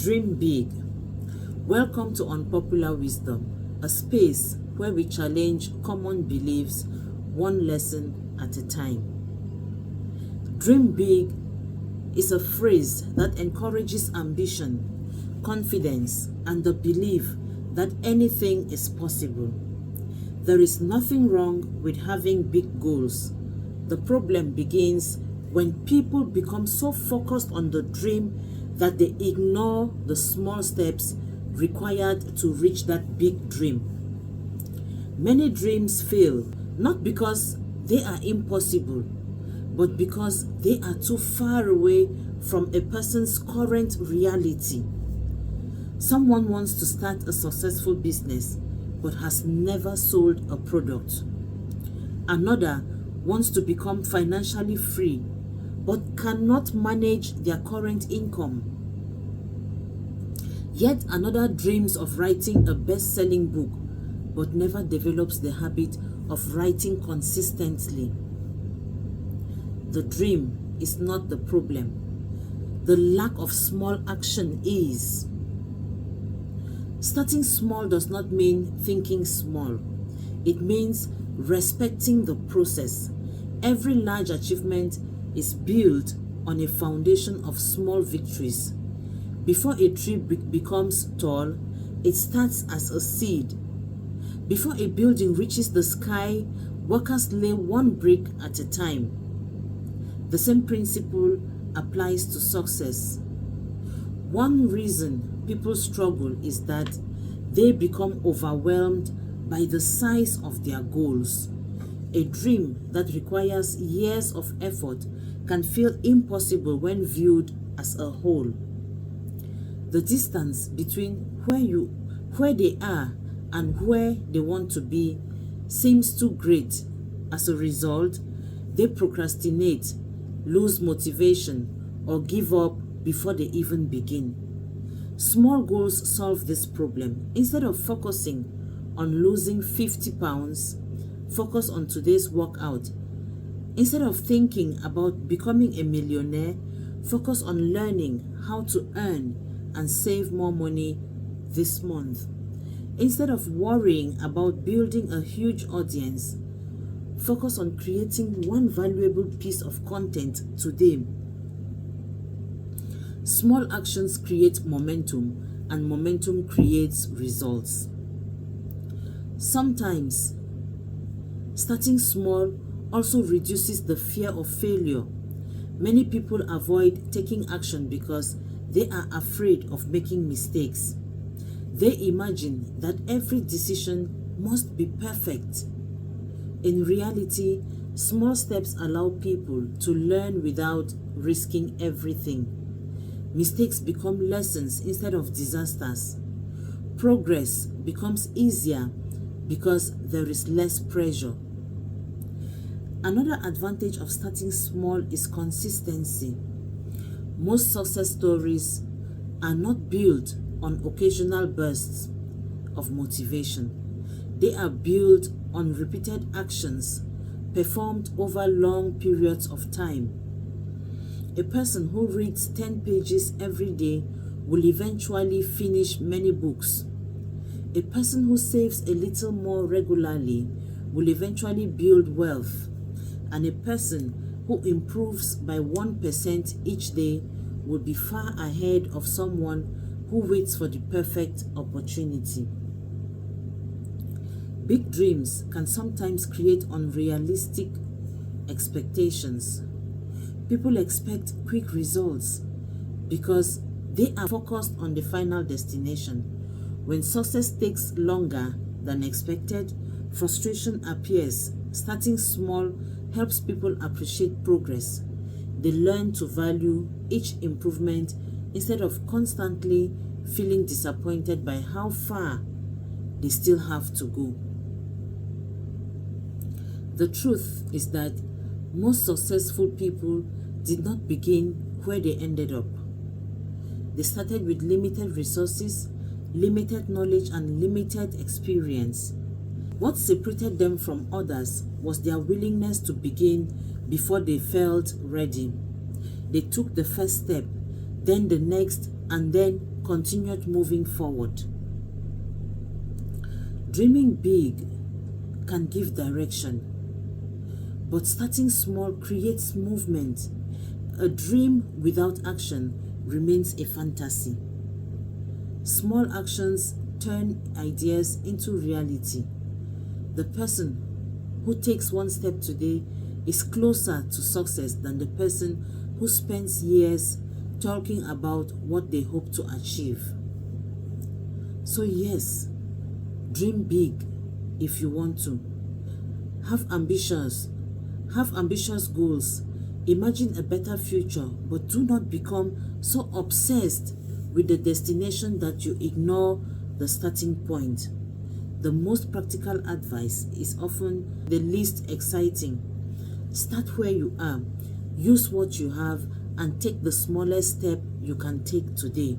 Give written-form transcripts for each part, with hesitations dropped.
Dream big. Welcome to Unpopular Wisdom, a space where we challenge common beliefs one lesson at a time. Dream big is a phrase that encourages ambition, confidence, and the belief that anything is possible. There is nothing wrong with having big goals. The problem begins when people become so focused on the dream that they ignore the small steps required to reach that big dream. Many dreams fail not because they are impossible, but because they are too far away from a person's current reality. Someone wants to start a successful business but has never sold a product. Another wants to become financially free but cannot manage their current income. Yet another dreams of writing a best-selling book but never develops the habit of writing consistently. The dream is not the problem. The lack of small action is. Starting small does not mean thinking small. It means respecting the process. Every large achievement is built on a foundation of small victories. Before a tree becomes tall, it starts as a seed. Before a building reaches the sky, workers lay one brick at a time. The same principle applies to success. One reason people struggle is that they become overwhelmed by the size of their goals. A dream that requires years of effort can feel impossible when viewed as a whole. The distance between where they are and where they want to be seems too great. As a result, they procrastinate, lose motivation, or give up before they even begin. Small goals solve this problem. Instead of focusing on losing 50 pounds, focus on today's workout. Instead of thinking about becoming a millionaire, focus on learning how to earn and save more money this month. Instead of worrying about building a huge audience, focus on creating one valuable piece of content today. Small actions create momentum, and momentum creates results. Sometimes, starting small also reduces the fear of failure. Many people avoid taking action because they are afraid of making mistakes. They imagine that every decision must be perfect. In reality, small steps allow people to learn without risking everything. Mistakes become lessons instead of disasters. Progress becomes easier because there is less pressure. Another advantage of starting small is consistency. Most success stories are not built on occasional bursts of motivation. They are built on repeated actions performed over long periods of time. A person who reads 10 pages every day will eventually finish many books. A person who saves a little more regularly will eventually build wealth. And a person who improves by 1% each day will be far ahead of someone who waits for the perfect opportunity. Big dreams can sometimes create unrealistic expectations. People expect quick results because they are focused on the final destination. When success takes longer than expected, frustration appears. Starting small helps people appreciate progress. They learn to value each improvement instead of constantly feeling disappointed by how far they still have to go. The truth is that most successful people did not begin where they ended up. They started with limited resources, limited knowledge, and limited experience. What separated them from others was their willingness to begin before they felt ready. They took the first step, then the next, and then continued moving forward. Dreaming big can give direction, but starting small creates movement. A dream without action remains a fantasy. Small actions turn ideas into reality. The person who takes one step today is closer to success than the person who spends years talking about what they hope to achieve. So yes, dream big if you want to. Have ambitious goals. Imagine a better future, but do not become so obsessed with the destination that you ignore the starting point. The most practical advice is often the least exciting. Start where you are, use what you have, and take the smallest step you can take today.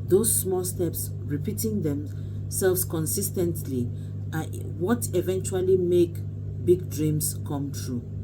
Those small steps, repeating themselves consistently, are what eventually make big dreams come true.